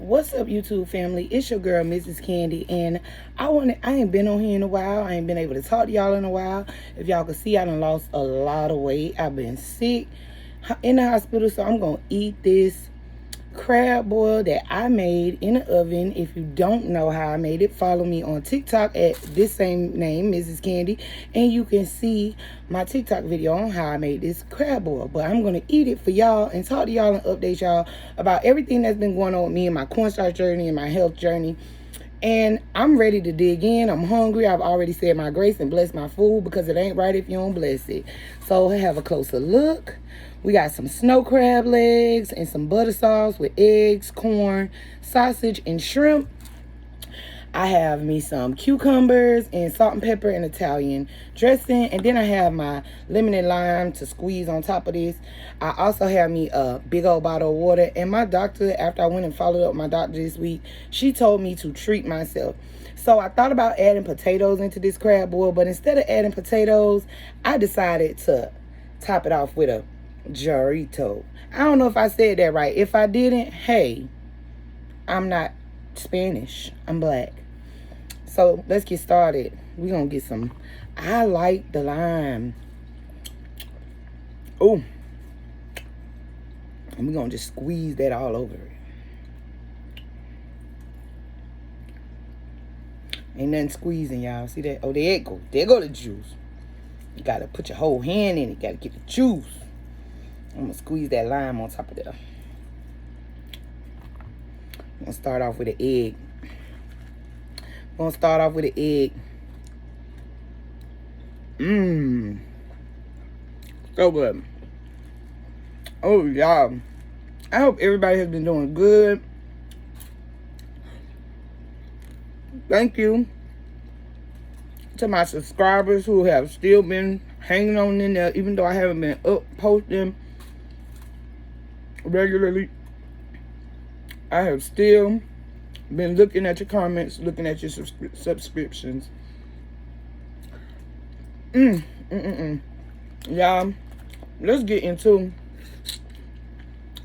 What's up, YouTube family? It's your girl, Mrs. Candy, and I ain't been on here in a while. I ain't been able to talk to y'all in a while. If y'all can see, I done lost a lot of weight. I've been sick in the hospital, so I'm gonna eat this crab boil that I made in the oven. If you don't know how I made it, follow me on TikTok at this same name, Mrs. Candy, and you can see my TikTok video on how I made this crab boil. But I'm gonna eat it for y'all and talk to y'all and update y'all about everything that's been going on with me and my cornstarch journey and my health journey. And I'm ready to dig in. I'm hungry. I've already said my grace and blessed my food because it ain't right if you don't bless it. So have a closer look. We got some snow crab legs and some butter sauce with eggs, corn, sausage, and shrimp. I have me some cucumbers and salt and pepper and Italian dressing. And then I have my lemon and lime to squeeze on top of this. I also have me a big old bottle of water. And my doctor, after I went and followed up with my doctor this week, she told me to treat myself. So I thought about adding potatoes into this crab boil. But instead of adding potatoes, I decided to top it off with a Jarrito. I don't know if I said that right. If I didn't, hey, I'm not Spanish. I'm black. So let's get started. We're going to get some. I like the lime. Oh. And we're going to just squeeze that all over it. Ain't nothing squeezing, y'all. See that? Oh, there it go. There go the juice. You got to put your whole hand in it. Got to get the juice. I'm going to squeeze that lime on top of there. I'm going to start off with an egg. So good. Oh, y'all. I hope everybody has been doing good. Thank you to my subscribers who have still been hanging on in there, even though I haven't been up posting regularly. I have still been looking at your comments, looking at your subscriptions. Y'all, let's get into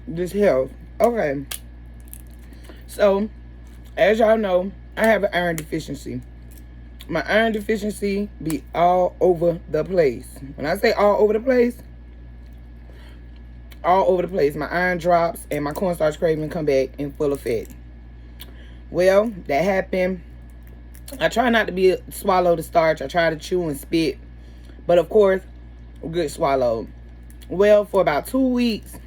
this health. Okay. So, as y'all know, I have an iron deficiency. My iron deficiency be all over the place. When I say all over the place, my iron drops and my cornstarch craving come back in full effect. Well, that happened. I try not to swallow the starch. I try to chew and spit. But of course, good swallow. Well, for about 2 weeks,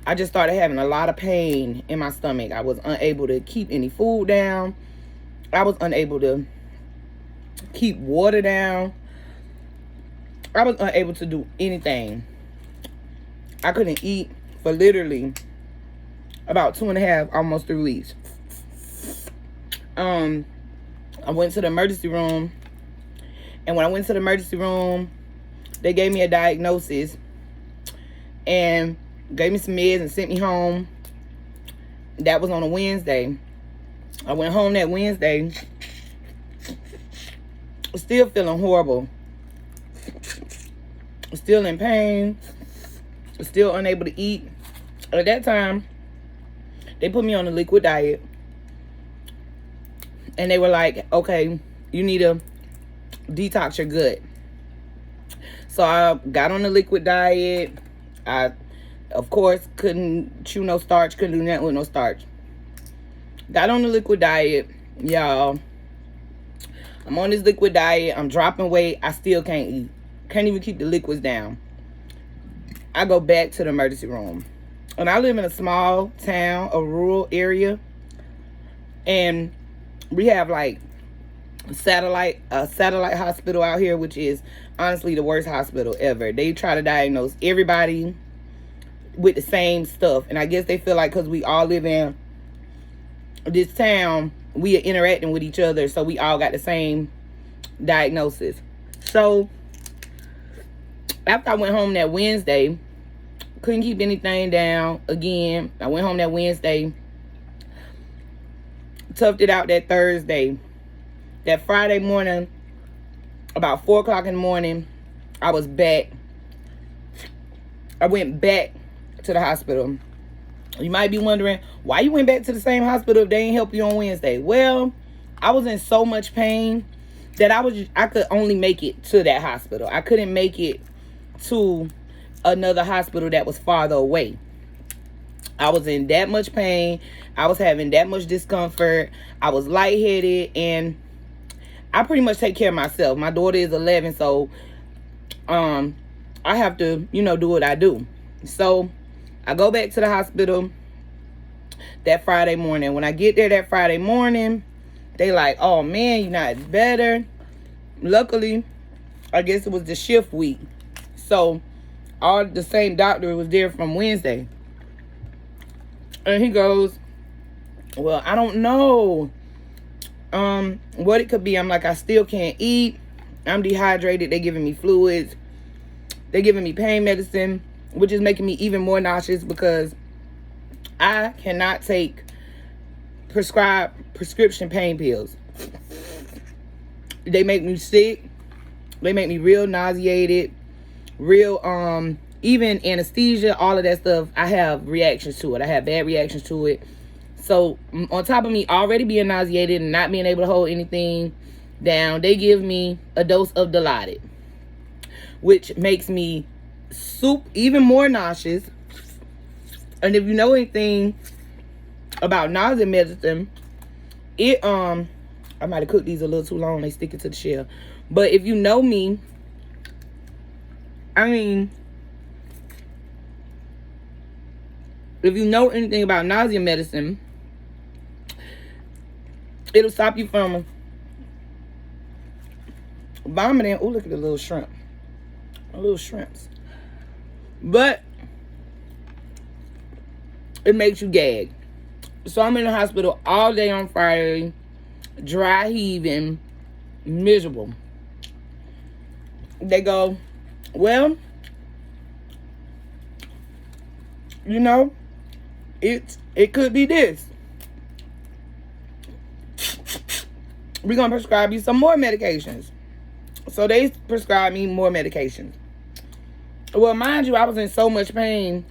I just started having a lot of pain in my stomach. I was unable to keep any food down. I was unable to keep water down. I was unable to do anything. I couldn't eat for literally about 2.5, almost 3 weeks. I went to the emergency room, and when I went to the emergency room, they gave me a diagnosis and gave me some meds and sent me home. That was on a Wednesday. I went home that Wednesday, still feeling horrible, still in pain, still unable to eat. At that time, they put me on a liquid diet. And they were like, okay, you need to detox your gut. So I got on the liquid diet. I, of course, couldn't chew no starch. Couldn't do nothing with no starch. Got on the liquid diet. Y'all, I'm on this liquid diet. I'm dropping weight. I still can't eat. Can't even keep the liquids down. I go back to the emergency room. And I live in a small town, a rural area. And we have like a satellite hospital out here, which is honestly the worst hospital ever. They try to diagnose everybody with the same stuff. And I guess they feel like because we all live in this town, we are interacting with each other, so we all got the same diagnosis. So after I went home that Wednesday, couldn't keep anything down again. I went home that Wednesday, toughed it out that Thursday. That Friday morning, about 4 o'clock in the morning, I was back. I went back to the hospital. You might be wondering, why you went back to the same hospital if they ain't help you on Wednesday? Well, I was in so much pain that I could only make it to that hospital. I couldn't make it to another hospital that was farther away. I was in that much pain. I was having that much discomfort. I was lightheaded, and I pretty much take care of myself. My daughter is 11, so I have to, do what I do. So I go back to the hospital that Friday morning. When I get there that Friday morning, they like, oh man, you're not better. Luckily, I guess it was the shift week. So all the same doctor was there from Wednesday. And he goes, well, I don't know what it could be. I'm like, I still can't eat. I'm dehydrated. They're giving me fluids. They're giving me pain medicine, which is making me even more nauseous because I cannot take prescription pain pills. They make me sick. They make me real nauseated, real even anesthesia, all of that stuff. I have reactions to it. I have bad reactions to it. So on top of me already being nauseated and not being able to hold anything down, they give me a dose of Dilaudid, which makes me even more nauseous. And if you know anything about nausea medicine, I might have cooked these a little too long. They stick it to the shell. But if you know me, if you know anything about nausea medicine, it'll stop you from vomiting. Oh, look at the little shrimp. Little shrimps. But it makes you gag. So I'm in the hospital all day on Friday, dry heaving, miserable. They go, well, it could be this. We're going to prescribe you some more medications. So they prescribed me more medications. Well, mind you, I was in so much pain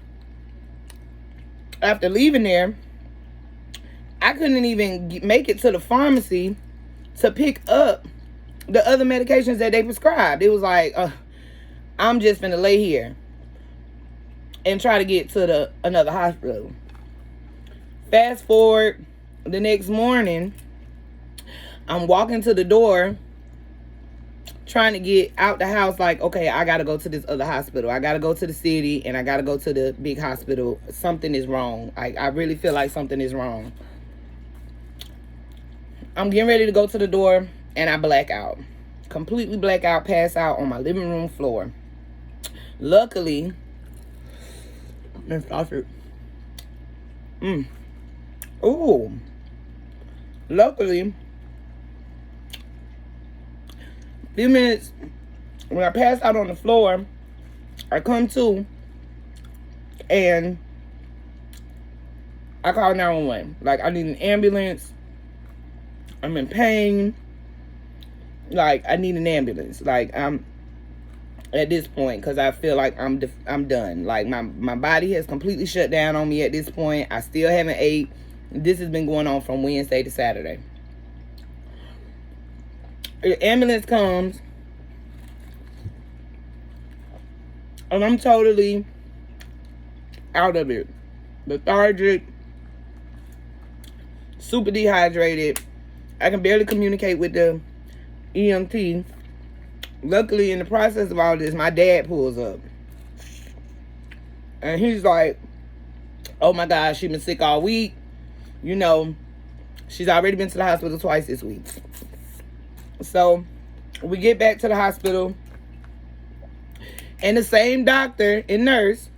after leaving there. I couldn't even make it to the pharmacy to pick up the other medications that they prescribed. It was like, I'm just finna lay here and try to get to another hospital. Fast forward the next morning, I'm walking to the door trying to get out the house like, okay, I gotta go to this other hospital. I gotta go to the city and I gotta go to the big hospital. Something is wrong. I really feel like something is wrong. I'm getting ready to go to the door and I black out. Completely black out, pass out on my living room floor. Luckily, luckily, a few minutes, when I pass out on the floor, I come to and I call 911. Like, I need an ambulance. I'm in pain. Like, I need an ambulance. Like, I'm at this point, because I feel like I'm done. Like, my body has completely shut down on me at this point. I still haven't ate. This has been going on from Wednesday to Saturday. The ambulance comes, and I'm totally out of it. Lethargic, super dehydrated. I can barely communicate with the EMT. Luckily, in the process of all this, my dad pulls up. And he's like, oh my gosh, she's been sick all week. She's already been to the hospital twice this week. So we get back to the hospital, and the same doctor and nurse,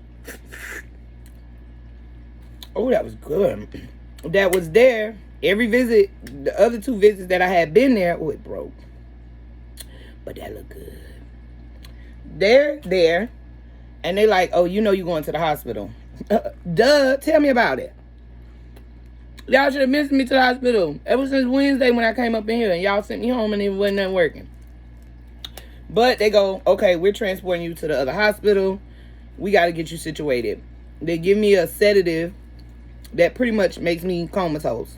oh, that was good, that was there every visit, the other 2 visits that I had been there, oh, it broke, but that looked good. They're there, and they like, oh, you're going to the hospital. Duh, tell me about it. Y'all should have missed me to the hospital ever since Wednesday when I came up in here, and y'all sent me home and it wasn't nothing working. But they go, okay, we're transporting you to the other hospital. We got to get you situated. They give me a sedative that pretty much makes me comatose.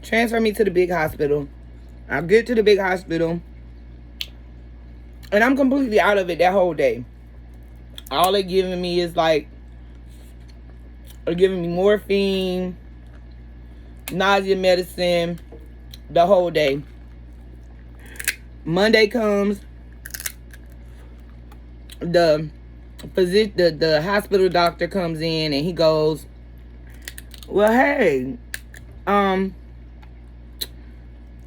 Transfer me to the big hospital. I get to the big hospital, and I'm completely out of it that whole day. All they're giving me is like, they're giving me morphine, nausea medicine, the whole day. Monday comes, the hospital doctor comes in and he goes, well, hey,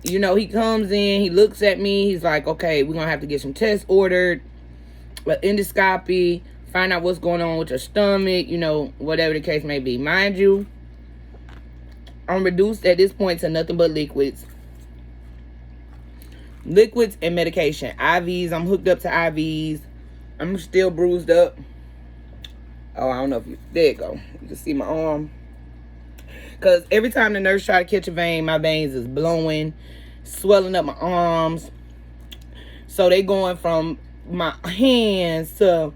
he comes in, he looks at me, he's like, okay, we're gonna have to get some tests ordered, an endoscopy, find out what's going on with your stomach, whatever the case may be. Mind you, I'm reduced at this point to nothing but liquids and medication. IVs, I'm hooked up to IVs. I'm still bruised up. Oh, I don't know if there you go. You can see my arm. Because every time the nurse try to catch a vein, my veins is blowing, swelling up my arms. So they going from my hands to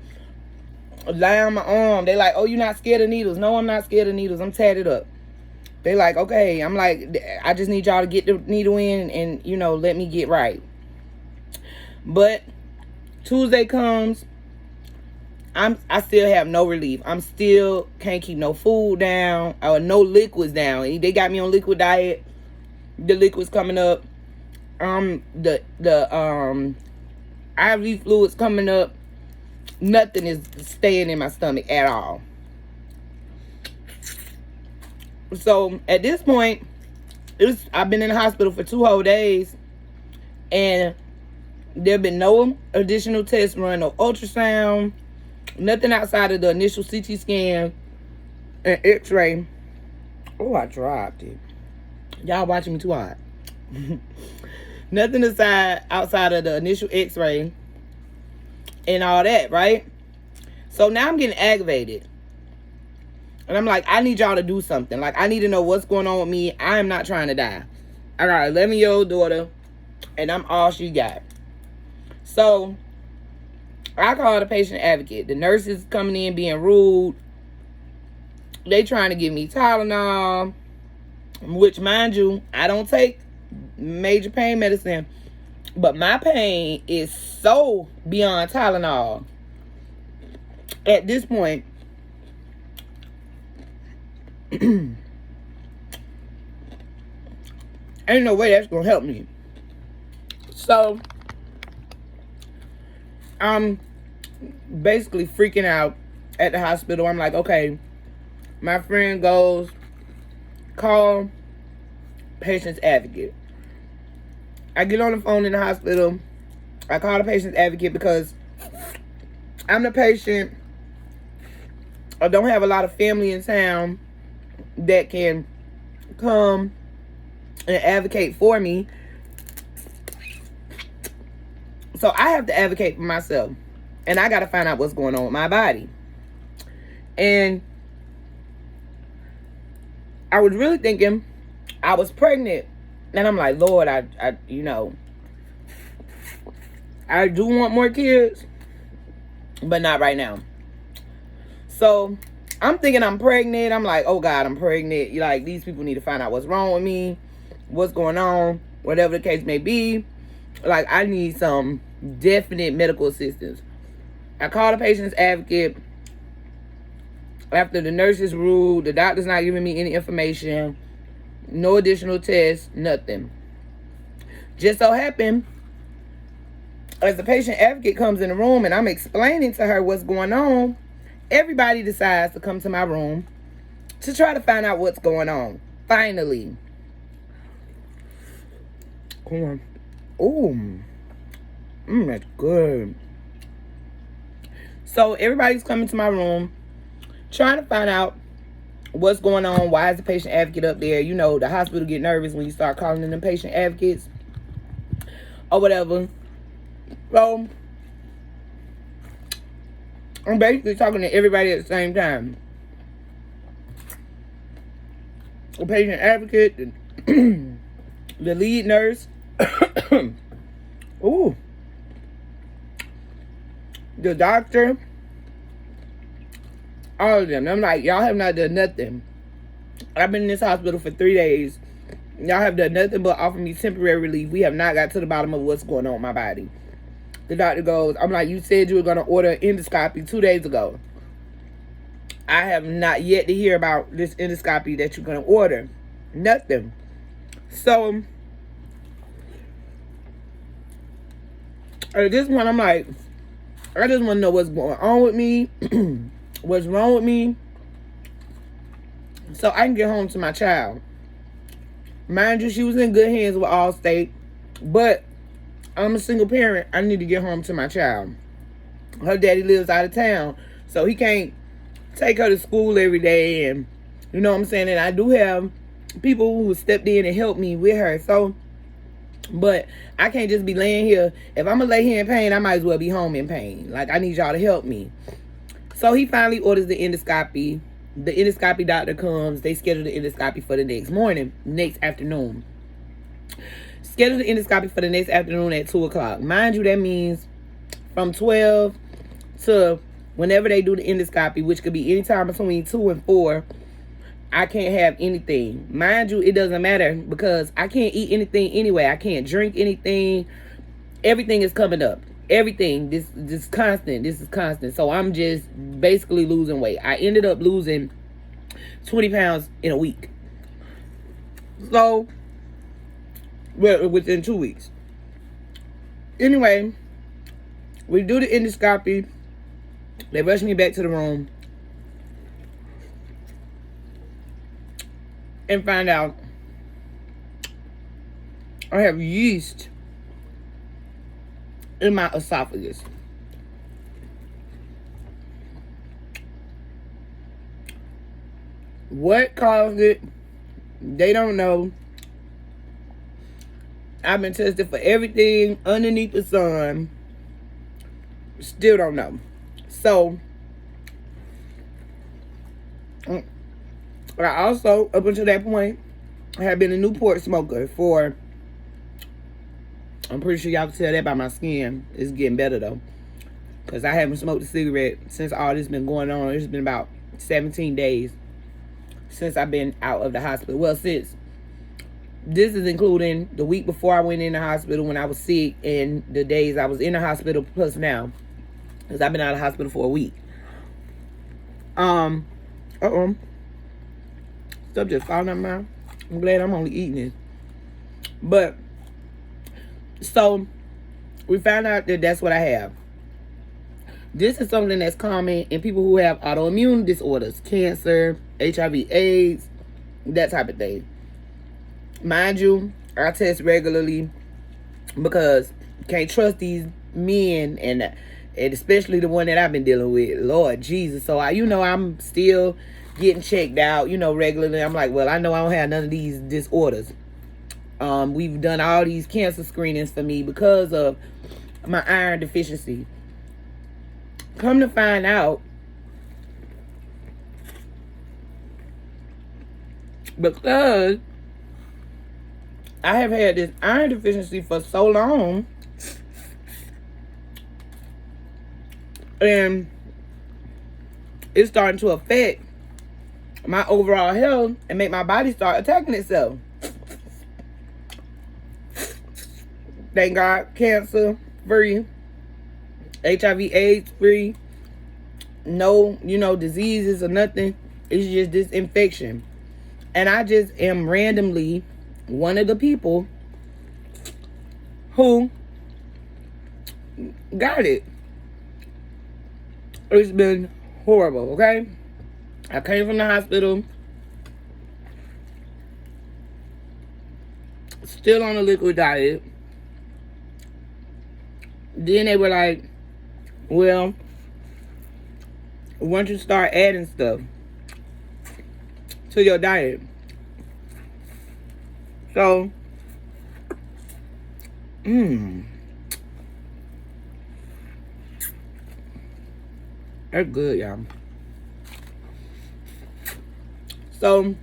lie on my arm. They like, oh, you not scared of needles? No, I'm not scared of needles. I'm tatted up. They like, okay. I'm like, I just need y'all to get the needle in and let me get right. But Tuesday comes, I still have no relief. I'm still can't keep no food down or no liquids down. They got me on liquid diet. The liquids coming up. The IV fluids coming up. Nothing is staying in my stomach at all. So at this point, I've been in the hospital for 2 whole days, and there have been no additional tests run, no ultrasound, nothing outside of the initial CT scan and X-ray. Oh, I dropped it. Y'all watching me too hard. Nothing outside of the initial X-ray and all that, right? So now I'm getting aggravated. And I'm like, I need y'all to do something. Like, I need to know what's going on with me. I am not trying to die. I got an 11-year-old daughter, and I'm all she got. So I called a patient advocate. The nurses coming in being rude. They trying to give me Tylenol, which, mind you, I don't take major pain medicine. But my pain is so beyond Tylenol. At this point, ain't no way that's gonna help me. So I'm basically freaking out at the hospital. I'm like, okay, my friend goes, call patient's advocate. I get on the phone in the hospital. I call the patient's advocate because I'm the patient. I don't have a lot of family in town that can come and advocate for me. So I have to advocate for myself. And I got to find out what's going on with my body. And I was really thinking I was pregnant. And I'm like, Lord, I do want more kids, but not right now. So I'm thinking I'm pregnant. I'm like, oh God, I'm pregnant. Like, these people need to find out what's wrong with me, what's going on, whatever the case may be. Like, I need some definite medical assistance. I called the patient's advocate. After the nurses ruled, the doctor's not giving me any information, no additional tests, nothing. Just so happened, as the patient advocate comes in the room and I'm explaining to her what's going on, everybody decides to come to my room to try to find out what's going on. Finally. Come on. Ooh. That's good. So everybody's coming to my room trying to find out what's going on. Why is the patient advocate up there? The hospital get nervous when you start calling in the patient advocates or whatever. So I'm basically talking to everybody at the same time. The patient advocate, the lead nurse, ooh, the doctor, all of them. I'm like, y'all have not done nothing I've been in this hospital for 3 days. Y'all have done nothing but offer me temporary relief. We have not got to the bottom of what's going on with my body. The doctor goes, I'm like, you said you were going to order an endoscopy 2 days ago. I have not yet to hear about this endoscopy that you're going to order. Nothing. So, at this point, I'm like, I just want to know what's going on with me. What's wrong with me. So I can get home to my child. Mind you, she was in good hands with Allstate. But I'm a single parent. I need to get home to my child. Her daddy lives out of town. So he can't take her to school every day. And you know what I'm saying? And I do have people who stepped in and helped me with her. So, but I can't just be laying here. If I'm going to lay here in pain, I might as well be home in pain. Like, I need y'all to help me. So he finally orders the endoscopy. The endoscopy doctor comes. They schedule the endoscopy for the next afternoon. Schedule the endoscopy for the next afternoon at 2 o'clock. Mind you, that means from 12 to whenever they do the endoscopy, which could be any time between 2 and 4, I can't have anything. Mind you, it doesn't matter because I can't eat anything anyway. I can't drink anything. Everything is coming up. Everything. This is constant. This is constant. So I'm just basically losing weight. I ended up losing 20 pounds in a week. So, well, within 2 weeks. Anyway, we do the endoscopy. They rush me back to the room. And find out I have yeast in my esophagus. What caused it? They don't know. I've been tested for everything underneath the sun. Still don't know. So, I also, up until that point, I had been a Newport smoker for, I'm pretty sure y'all can tell that by my skin. It's getting better though. Because I haven't smoked a cigarette since all this been going on. It's been about 17 days since I've been out of the hospital. Well, since this is including the week before I went in the hospital when I was sick and the days I was in the hospital plus now. Because I've been out of the hospital for a week. Stuff just falling out my mouth. I'm glad I'm only eating this. But, so, we found out that that's what I have. This is something that's common in people who have autoimmune disorders. Cancer, HIV, AIDS, that type of thing. Mind you, I test regularly because you can't trust these men and especially the one that I've been dealing with. Lord Jesus. So, I'm still getting checked out, regularly. I'm like, well, I know I don't have none of these disorders. We've done all these cancer screenings for me because of my iron deficiency. Come to find out, because I have had this iron deficiency for so long, and it's starting to affect my overall health and make my body start attacking itself. Thank God, cancer free, HIV AIDS free, no, diseases or nothing. It's just this infection. And I just am randomly one of the people who got it. It's been horrible, okay? I came from the hospital, still on a liquid diet. Then they were like, well, once you start adding stuff to your diet. So, that's good, y'all. So,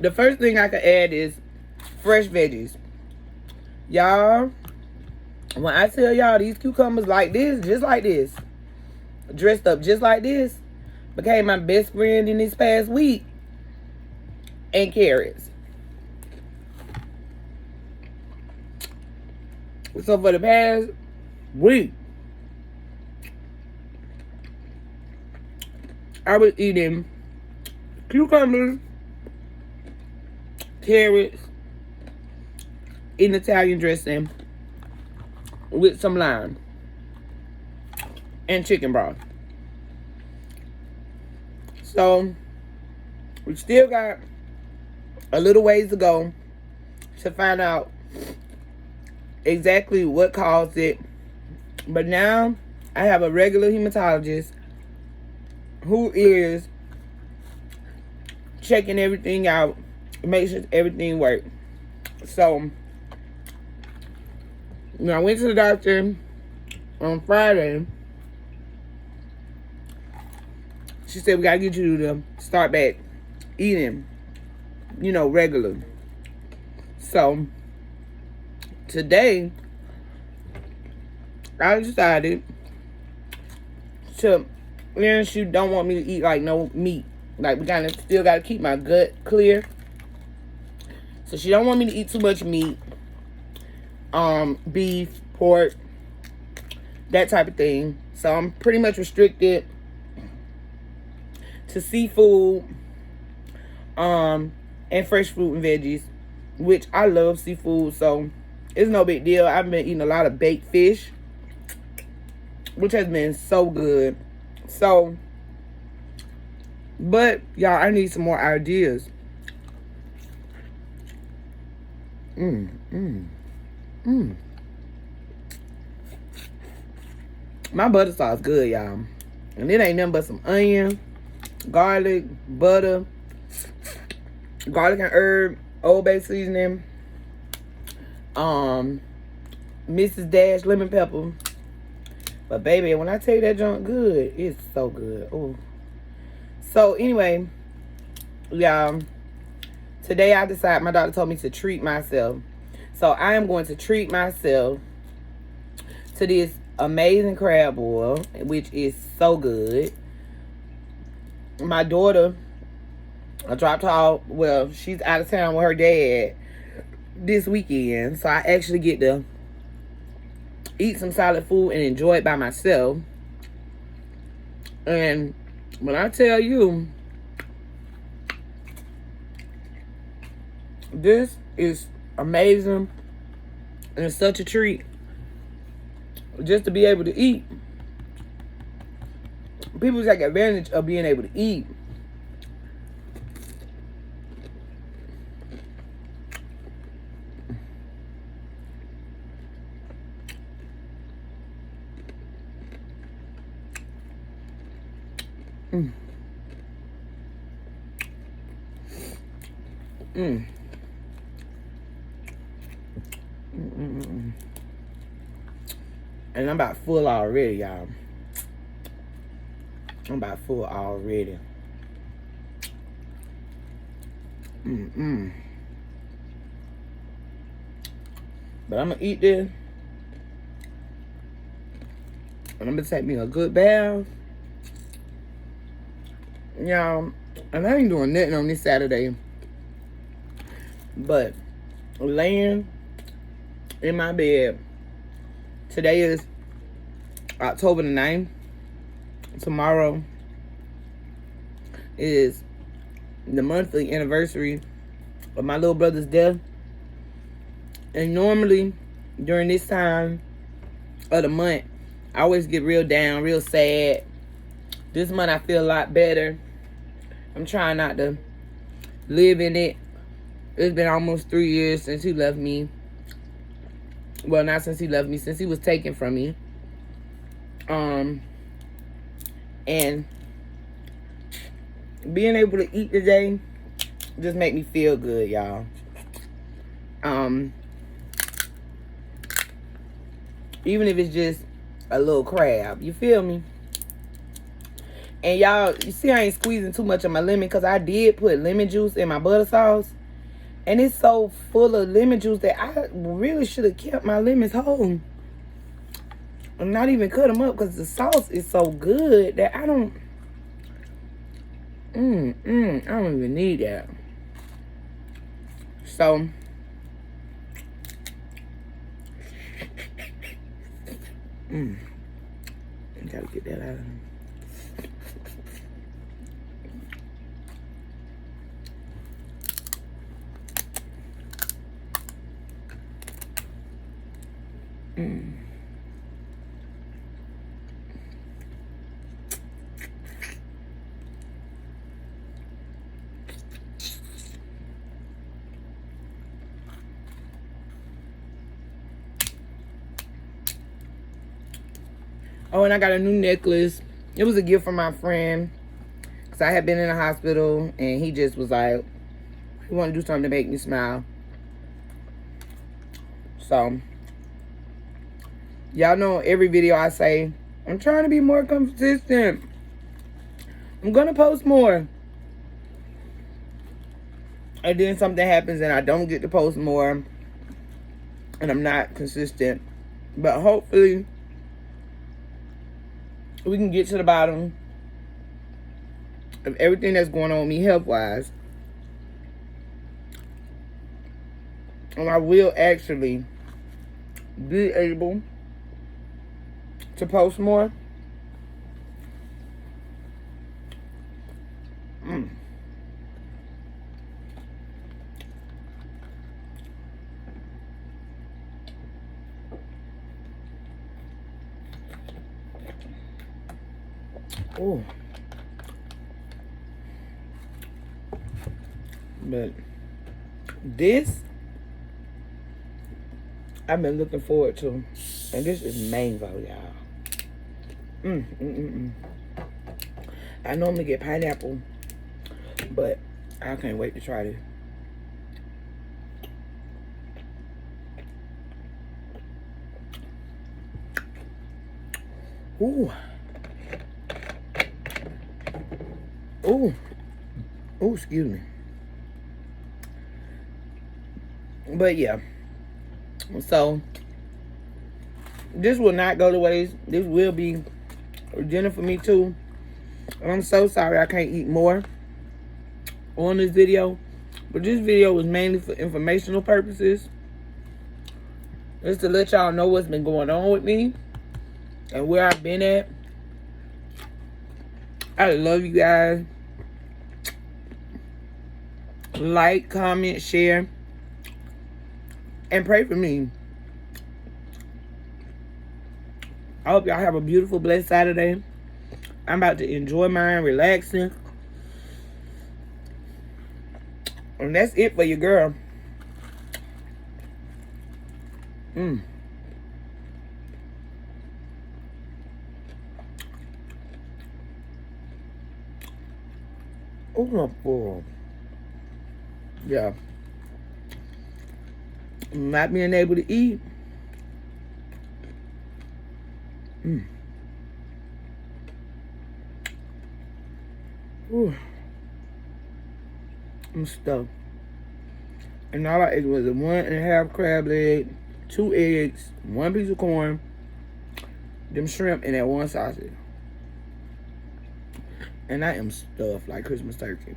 the first thing I could add is fresh veggies. Y'all, when I tell y'all these cucumbers like this, just like this, dressed up just like this, became my best friend in this past week. and carrots. So for the past week, I was eating cucumbers, carrots, in Italian dressing with some lime and chicken broth. So we still got a little ways to go to find out exactly what caused it. But now I have a regular hematologist who is checking everything out, make sure everything works. So when I went to the doctor on Friday, she said, we gotta get you to start back eating, regular. So today, I decided to, she don't want me to eat like no meat. Like we still gotta keep my gut clear. So she don't want me to eat too much meat, beef, pork, that type of thing. So I'm pretty much restricted to seafood, and fresh fruit and veggies, which I love seafood, so it's no big deal. I've been eating a lot of baked fish, which has been so good. So, but y'all, I need some more ideas. My butter sauce good, y'all. And it ain't nothing but some onion, garlic, butter, garlic and herb, Old Bay seasoning, Mrs. Dash lemon pepper. But baby, when I tell you that junk good, it's so good. Oh. So anyway, y'all, today I decided, my doctor told me to treat myself. So I am going to treat myself to this amazing crab boil, which is so good. My daughter, I dropped her off. Well, she's out of town with her dad this weekend. So I actually get to eat some solid food and enjoy it by myself. And when I tell you, this is amazing. And it's such a treat just to be able to eat. People take advantage of being able to eat. And I'm about full already, y'all. I'm about full already. But I'm gonna eat this. And I'm gonna take me a good bath. Y'all, and I ain't doing nothing on this Saturday. But laying in my bed. Today is October the 9th. Tomorrow is the monthly anniversary of my little brother's death. And normally during this time of the month, I always get real down, real sad. This month I feel a lot better. I'm trying not to live in it. It's been almost 3 years since he left me. Well, not since he left me, since he was taken from me. And being able to eat today just make me feel good, y'all. Even if it's just a little crab, you feel me? And y'all, you see I ain't squeezing too much of my lemon because I did put lemon juice in my butter sauce. And it's so full of lemon juice that I really should have kept my lemons whole. And not even cut them up because the sauce is so good that I don't even need that. So gotta get that out of him. Oh, and I got a new necklace. It was a gift from my friend. Because I had been in the hospital. And he just was like, he wanted to do something to make me smile. So, y'all know every video I say, I'm trying to be more consistent. I'm going to post more. And then something happens and I don't get to post more. And I'm not consistent. But hopefully, we can get to the bottom of everything that's going on with me health-wise. And I will actually be able to post more. Oh. But this I've been looking forward to. And this is mango, y'all. I normally get pineapple, but I can't wait to try this. Ooh. Ooh. Ooh, excuse me. But yeah. So, this will not go to waste. This will be dinner for me too. And I'm so sorry I can't eat more on this video. But this video was mainly for informational purposes. Just to let y'all know what's been going on with me. And where I've been at. I love you guys. Like, comment, share. And pray for me. I hope y'all have a beautiful, blessed Saturday. I'm about to enjoy mine, relaxing. And that's it for your girl. Oh, my boy. Yeah. Not being able to eat. Ooh. I'm stuffed. And all I ate was a 1.5 crab leg, 2 eggs, 1 piece of corn, them shrimp, and that 1 sausage. And I am stuffed like Christmas turkey.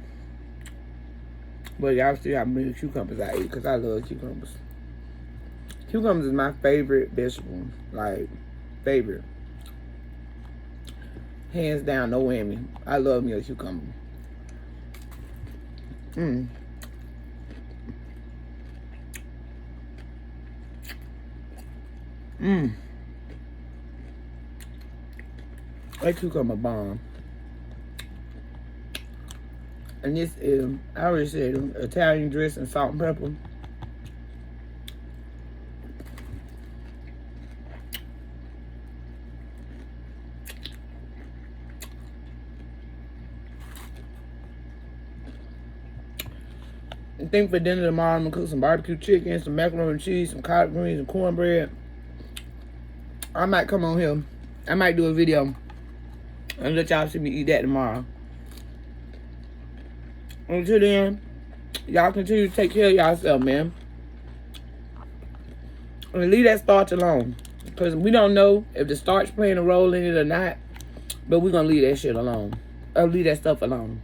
But y'all see how many cucumbers I ate, because I love cucumbers. Cucumbers is my favorite vegetable. Like, favorite. Hands down, no whammy. I love me a cucumber. That cucumber bomb. And this is, I already said, Italian dressing, salt and pepper. I think for dinner tomorrow, I'm going to cook some barbecue chicken, some macaroni and cheese, some collard greens, and cornbread. I might come on here. I might do a video and let y'all see me eat that tomorrow. Until then, y'all continue to take care of yourself, man. And leave that starch alone. Because we don't know if the starch playing a role in it or not. But we're going to leave that shit alone. Or leave that stuff alone.